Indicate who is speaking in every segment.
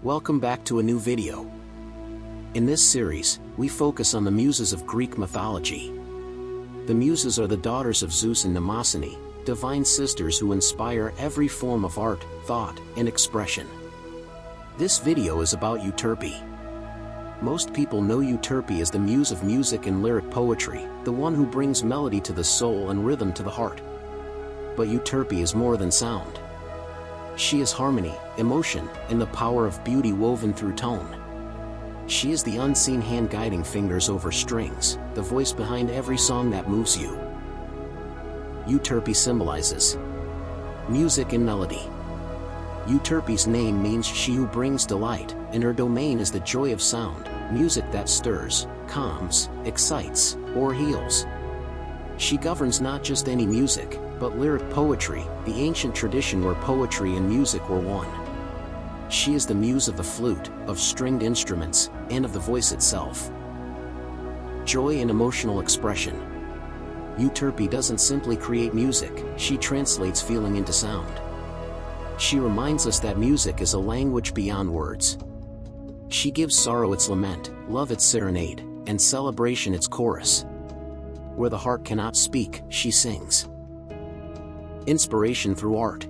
Speaker 1: Welcome back to a new video. In this series, we focus on the Muses of Greek mythology. The Muses are the daughters of Zeus and Mnemosyne, divine sisters who inspire every form of art, thought, and expression. This video is about Euterpe. Most people know Euterpe as the muse of music and lyric poetry, the one who brings melody to the soul and rhythm to the heart. But Euterpe is more than sound. She is harmony, emotion, and the power of beauty woven through tone. She is the unseen hand guiding fingers over strings, the voice behind every song that moves you. Euterpe symbolizes music and melody. Euterpe's name means she who brings delight, and her domain is the joy of sound, music that stirs, calms, excites, or heals. She governs not just any music, but lyric poetry, the ancient tradition where poetry and music were one. She is the muse of the flute, of stringed instruments, and of the voice itself. Joy and emotional expression. Euterpe doesn't simply create music, she translates feeling into sound. She reminds us that music is a language beyond words. She gives sorrow its lament, love its serenade, and celebration its chorus. Where the heart cannot speak, she sings. Inspiration through art.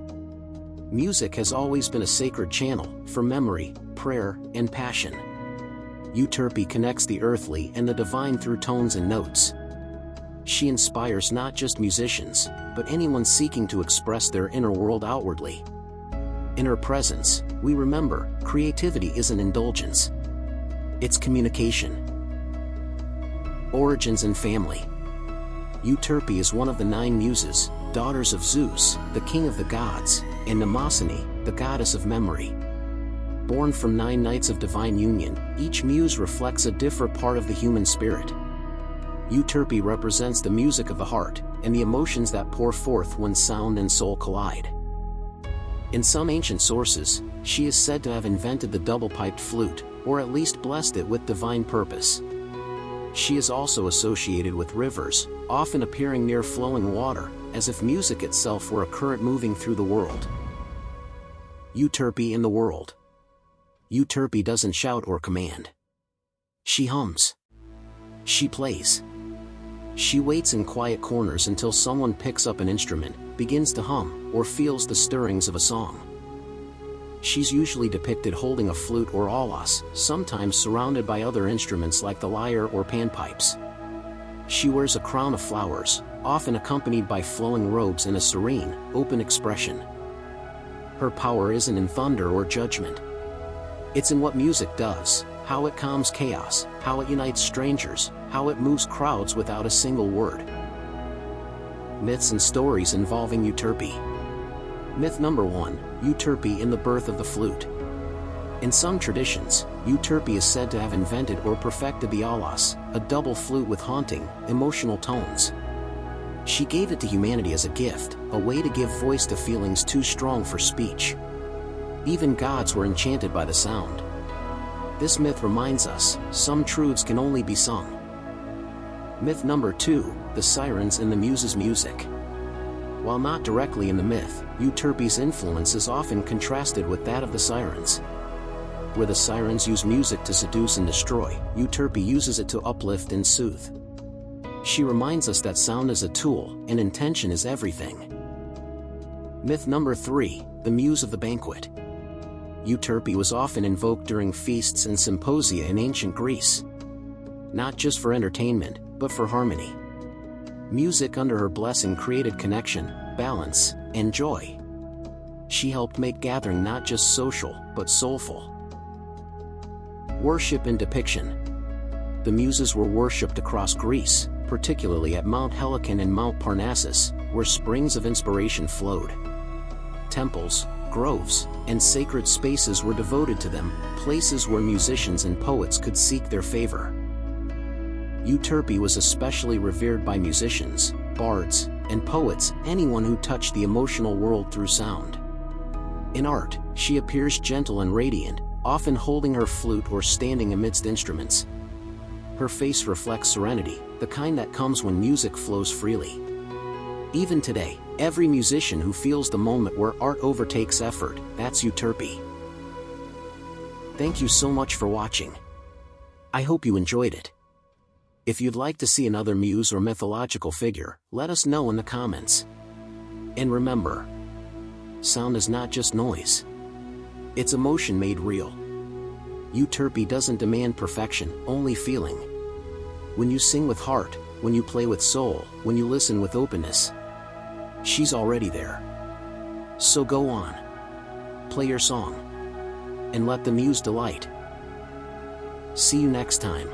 Speaker 1: Music has always been a sacred channel for memory, prayer, and passion. Euterpe connects the earthly and the divine through tones and notes. She inspires not just musicians, but anyone seeking to express their inner world outwardly. In her presence, we remember, creativity isn't indulgence. It's communication. Origins and family. Euterpe is one of the 9 Muses, daughters of Zeus, the king of the gods, and Mnemosyne, the goddess of memory. Born from 9 nights of divine union, each muse reflects a different part of the human spirit. Euterpe represents the music of the heart, and the emotions that pour forth when sound and soul collide. In some ancient sources, she is said to have invented the double-piped flute, or at least blessed it with divine purpose. She is also associated with rivers, often appearing near flowing water, as if music itself were a current moving through the world. Euterpe in the world. Euterpe doesn't shout or command. She hums. She plays. She waits in quiet corners until someone picks up an instrument, begins to hum, or feels the stirrings of a song. She's usually depicted holding a flute or aulos, sometimes surrounded by other instruments like the lyre or panpipes. She wears a crown of flowers, often accompanied by flowing robes and a serene, open expression. Her power isn't in thunder or judgment. It's in what music does, how it calms chaos, how it unites strangers, how it moves crowds without a single word. Myths and stories involving Euterpe. Myth number 1, Euterpe in the birth of the flute. In some traditions, Euterpe is said to have invented or perfected the aulos, a double flute with haunting, emotional tones. She gave it to humanity as a gift, a way to give voice to feelings too strong for speech. Even gods were enchanted by the sound. This myth reminds us, some truths can only be sung. Myth number 2, the sirens in the Muses' music. While not directly in the myth, Euterpe's influence is often contrasted with that of the sirens. Where the sirens use music to seduce and destroy, Euterpe uses it to uplift and soothe. She reminds us that sound is a tool, and intention is everything. Myth number 3, the muse of the banquet. Euterpe was often invoked during feasts and symposia in ancient Greece. Not just for entertainment, but for harmony. Music under her blessing created connection, balance, and joy. She helped make gathering not just social, but soulful. Worship and depiction. The Muses were worshipped across Greece, particularly at Mount Helicon and Mount Parnassus, where springs of inspiration flowed. Temples, groves, and sacred spaces were devoted to them, places where musicians and poets could seek their favor. Euterpe was especially revered by musicians, bards, and poets, anyone who touched the emotional world through sound. In art, she appears gentle and radiant, often holding her flute or standing amidst instruments. Her face reflects serenity, the kind that comes when music flows freely. Even today, every musician who feels the moment where art overtakes effort, that's Euterpe. Thank you so much for watching. I hope you enjoyed it. If you'd like to see another muse or mythological figure, let us know in the comments. And remember, sound is not just noise. It's emotion made real. Euterpe doesn't demand perfection, only feeling. When you sing with heart, when you play with soul, when you listen with openness, she's already there. So go on. Play your song. And let the muse delight. See you next time.